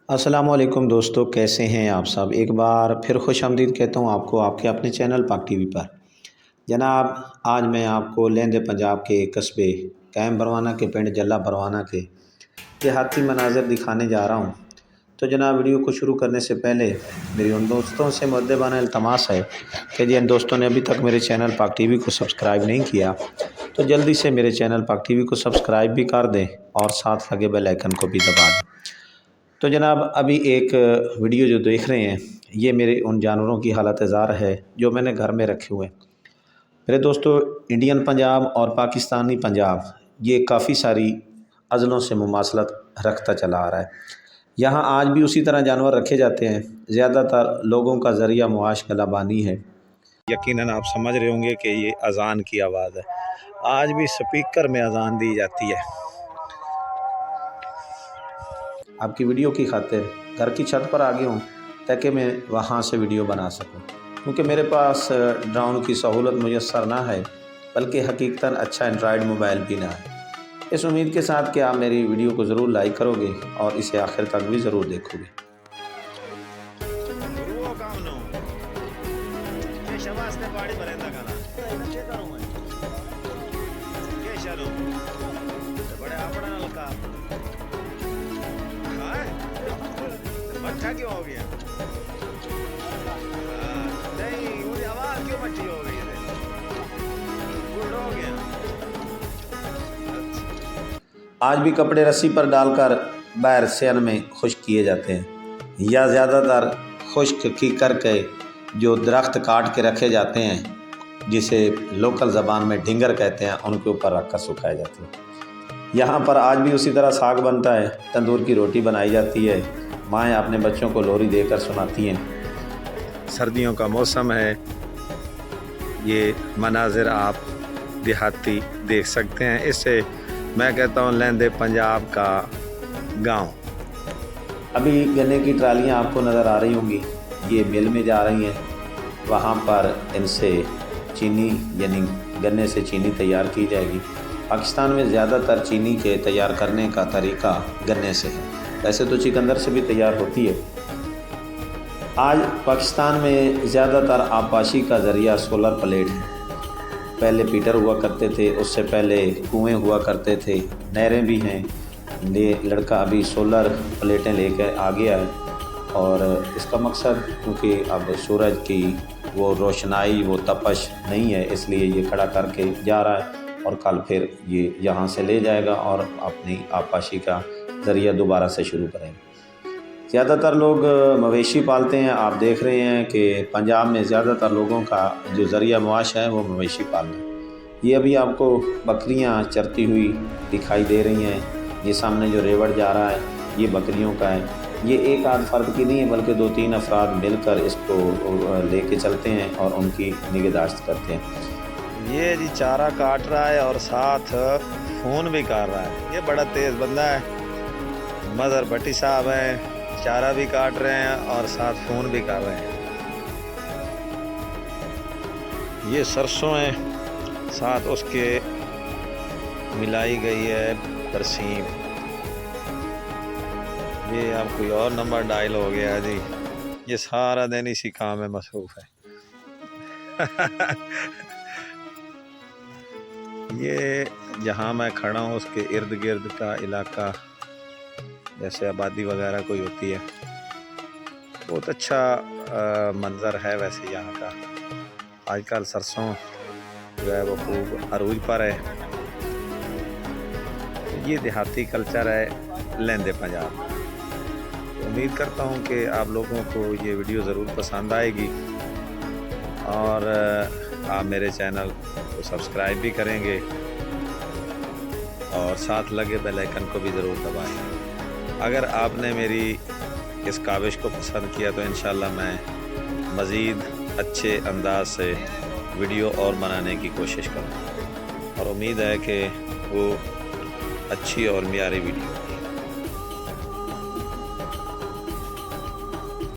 अस्सलामुअलैकुम दोस्तों, कैसे हैं आप सब। एक बार फिर खुशामदीद कहता हूं आपको आपके अपने चैनल पाक टीवी पर। जनाब, आज मैं आपको लैंदे पंजाब के कस्बे कैम बरवाना के पिंड जला बरवाना के देहाती मनाज़र दिखाने जा रहा हूं। तो जनाब, वीडियो को शुरू करने से पहले मेरी उन दोस्तों से मुअद्दबाना इल्तमास है कि जिन दोस्तों ने अभी तक मेरे चैनल पाक टीवी को सब्सक्राइब नहीं किया तो जल्दी से मेरे चैनल पाक टीवी को सब्सक्राइब भी कर दें और साथ लगे बेल आइकन को भी दबा दें। तो जनाब, अभी एक वीडियो जो देख रहे हैं ये मेरे उन जानवरों की हालत ज़ार है जो मैंने घर में रखे हुए हैं। मेरे दोस्तों, इंडियन पंजाब और पाकिस्तानी पंजाब ये काफ़ी सारी अज़लों से मुमासलत रखता चला आ रहा है। यहाँ आज भी उसी तरह जानवर रखे जाते हैं। ज़्यादातर लोगों का ज़रिया मुआश कलाबानी है। यकीनन आप समझ रहे होंगे कि ये अज़ान की आवाज़ है। आज भी स्पीकर में अज़ान दी जाती है। आपकी वीडियो की खातिर घर की छत पर आ गया हूँ ताकि मैं वहाँ से वीडियो बना सकूँ, क्योंकि मेरे पास ड्रोन की सहूलत मुयस्सर ना है, बल्कि हकीकतन अच्छा एंड्रॉयड मोबाइल भी ना है। इस उम्मीद के साथ कि आप मेरी वीडियो को ज़रूर लाइक करोगे और इसे आखिर तक भी ज़रूर देखोगे। क्यों हो गया? नहीं, मुझे आवाज क्यों मची हो गई है? हो गया। आज भी कपड़े रस्सी पर डालकर बाहर सेन में खुश्क किए जाते हैं, या ज़्यादातर खुश्क की करके जो दरख्त काट के रखे जाते हैं, जिसे लोकल ज़बान में ढिंगर कहते हैं, उनके ऊपर रख कर सुखाए जाते हैं। यहाँ पर आज भी उसी तरह साग बनता है, तंदूर की रोटी बनाई जाती है, माएँ अपने बच्चों को लोरी देकर सुनाती हैं। सर्दियों का मौसम है, ये मनाज़िर आप देहाती देख सकते हैं। इससे मैं कहता हूँ लैंदे पंजाब का गांव। अभी गन्ने की ट्रालियाँ आपको नज़र आ रही होंगी, ये मिल में जा रही हैं। वहाँ पर इनसे चीनी यानी गन्ने से चीनी तैयार की जाएगी। पाकिस्तान में ज़्यादातर चीनी के तैयार करने का तरीका गन्ने से है, वैसे तो चिकंदर से भी तैयार होती है। आज पाकिस्तान में ज़्यादातर आबपाशी का ज़रिया सोलर प्लेट है। पहले पीटर हुआ करते थे, उससे पहले कुएं हुआ करते थे, नहरें भी हैं। ये लड़का अभी सोलर प्लेटें लेकर आ गया है और इसका मकसद, क्योंकि अब सूरज की वो रोशनाई, वो तपश नहीं है, इसलिए ये खड़ा करके जा रहा है और कल फिर ये यहाँ से ले जाएगा और अपनी आबपाशी का ज़रिया दोबारा से शुरू करेंगे। ज़्यादातर लोग मवेशी पालते हैं। आप देख रहे हैं कि पंजाब में ज़्यादातर लोगों का जो ज़रिया मुआश है वो मवेशी पालना। ये अभी आपको बकरियां चरती हुई दिखाई दे रही हैं। ये सामने जो रेवड़ जा रहा है ये बकरियों का है। ये एक आध फ़र्द की नहीं है, बल्कि 2-3 अफराद मिलकर इसको लेके चलते हैं और उनकी निगहदाश्त करते हैं। ये जी चारा काट रहा है और साथ फ़ोन भी कर रहा है। ये बड़ा तेज़ बंदा है। मदर भट्टी साहब हैं, चारा भी काट रहे हैं और साथ फ़ोन भी कर रहे हैं। ये सरसों है, साथ उसके मिलाई गई है बरसीम। ये अब कोई और नंबर डायल हो गया है जी। ये सारा दिन इसी काम में मसरूफ़ है। ये जहाँ मैं खड़ा हूँ उसके इर्द गिर्द का इलाका, जैसे आबादी वगैरह कोई होती है, बहुत अच्छा मंज़र है वैसे यहाँ का। आजकल सरसों जो है वो खूब अरूज पर है। ये देहाती कल्चर है लैंदे पंजाब। उम्मीद करता हूँ कि आप लोगों को ये वीडियो ज़रूर पसंद आएगी और आप मेरे चैनल को सब्सक्राइब भी करेंगे और साथ लगे बेल आइकन को भी ज़रूर दबाएँ। अगर आपने मेरी इस काविश को पसंद किया तो इंशाल्लाह मैं मज़ीद अच्छे अंदाज से वीडियो और बनाने की कोशिश करूँ और उम्मीद है कि वो अच्छी और मियारी वीडियो